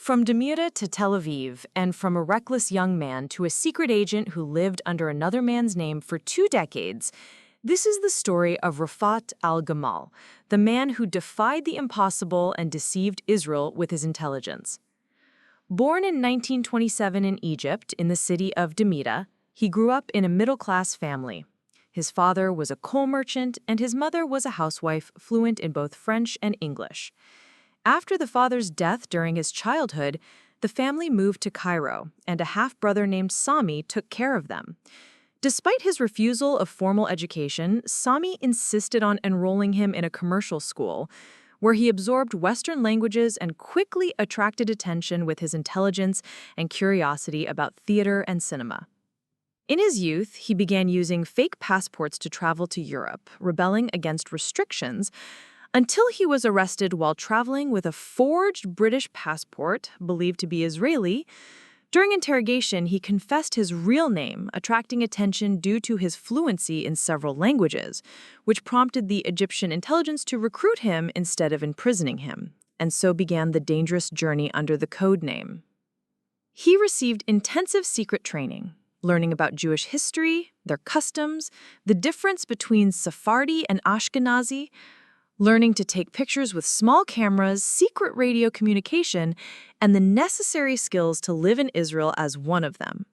From Demira to Tel Aviv, and from a reckless young man to a secret agent who lived under another man's name for 2 decades, this is the story of Raafat al Haggan, the man who defied the impossible and deceived Israel with his intelligence. Born in 1927 in Egypt, in the city of Demira, he grew up in a middle-class family. His father was a coal merchant, and his mother was a housewife fluent in both French and English. After the father's death during his childhood, the family moved to Cairo, and a half-brother named Sami took care of them. Despite his refusal of formal education, Sami insisted on enrolling him in a commercial school, where he absorbed Western languages and quickly attracted attention with his intelligence and curiosity about theater and cinema. In his youth, he began using fake passports to travel to Europe, rebelling against restrictions, until he was arrested while traveling with a forged British passport, believed to be Israeli. During interrogation, he confessed his real name, attracting attention due to his fluency in several languages, which prompted the Egyptian intelligence to recruit him instead of imprisoning him, and so began the dangerous journey under the code name. He received intensive secret training, learning about Jewish history, their customs, the difference between Sephardi and Ashkenazi, learning to take pictures with small cameras, secret radio communication, and the necessary skills to live in Israel as one of them.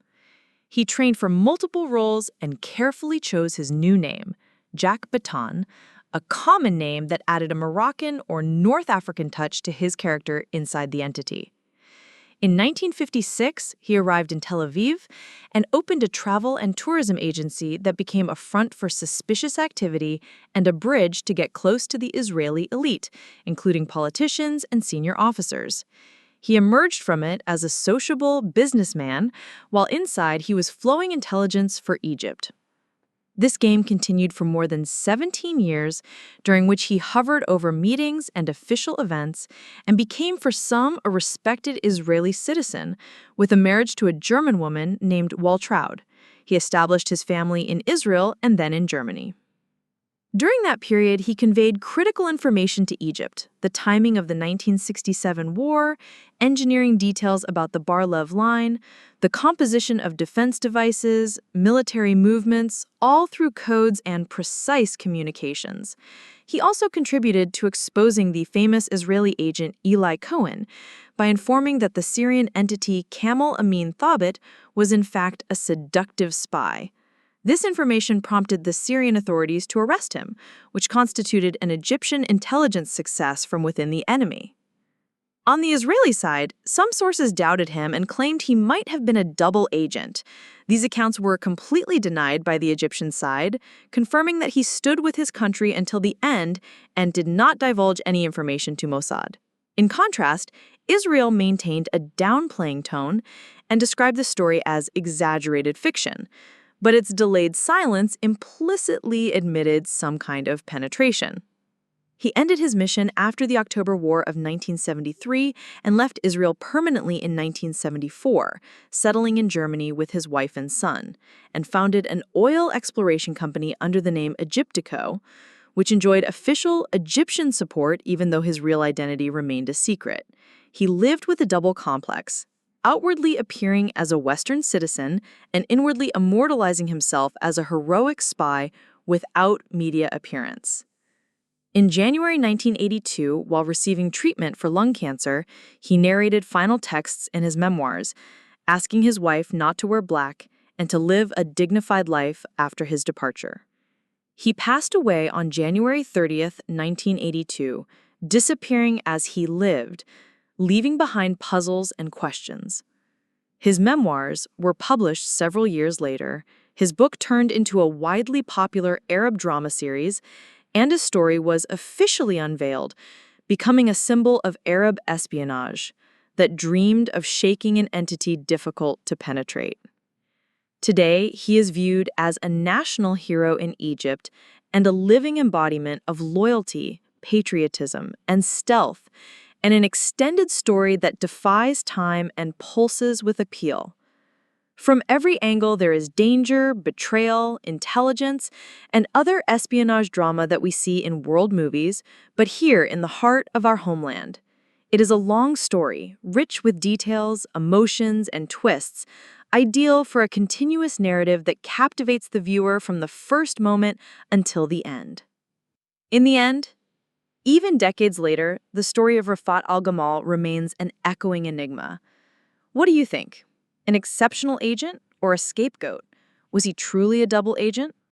He trained for multiple roles and carefully chose his new name, Jack Bitton, a common name that added a Moroccan or North African touch to his character inside the entity. In 1956, he arrived in Tel Aviv and opened a travel and tourism agency that became a front for suspicious activity and a bridge to get close to the Israeli elite, including politicians and senior officers. He emerged from it as a sociable businessman, while inside he was flowing intelligence for Egypt. This game continued for more than 17 years, during which he hovered over meetings and official events and became for some a respected Israeli citizen, with a marriage to a German woman named Waltraud. He established his family in Israel and then in Germany. During that period, he conveyed critical information to Egypt, the timing of the 1967 war, engineering details about the Bar-Lev line, the composition of defense devices, military movements, all through codes and precise communications. He also contributed to exposing the famous Israeli agent Eli Cohen by informing that the Syrian entity Camel Amin Thabit was in fact a seductive spy. This information prompted the Syrian authorities to arrest him, which constituted an Egyptian intelligence success from within the enemy. On the Israeli side, some sources doubted him and claimed he might have been a double agent. These accounts were completely denied by the Egyptian side, confirming that he stood with his country until the end and did not divulge any information to Mossad. In contrast, Israel maintained a downplaying tone and described the story as exaggerated fiction, but its delayed silence implicitly admitted some kind of penetration. He ended his mission after the October War of 1973 and left Israel permanently in 1974, settling in Germany with his wife and son, and founded an oil exploration company under the name Egyptico, which enjoyed official Egyptian support even though his real identity remained a secret. He lived with a double complex, outwardly appearing as a Western citizen and inwardly immortalizing himself as a heroic spy without media appearance. In January 1982, while receiving treatment for lung cancer, he narrated final texts in his memoirs, asking his wife not to wear black and to live a dignified life after his departure. He passed away on January 30th, 1982, disappearing as he lived, leaving behind puzzles and questions. His memoirs were published several years later, his book turned into a widely popular Arab drama series, and his story was officially unveiled, becoming a symbol of Arab espionage that dreamed of shaking an entity difficult to penetrate. Today, he is viewed as a national hero in Egypt and a living embodiment of loyalty, patriotism, and stealth, and an extended story that defies time and pulses with appeal. From every angle, there is danger, betrayal, intelligence, and other espionage drama that we see in world movies, but here in the heart of our homeland. It is a long story, rich with details, emotions, and twists, ideal for a continuous narrative that captivates the viewer from the first moment until the end. In the end, even decades later, the story of Raafat al-Gamal remains an echoing enigma. What do you think? An exceptional agent or a scapegoat? Was he truly a double agent?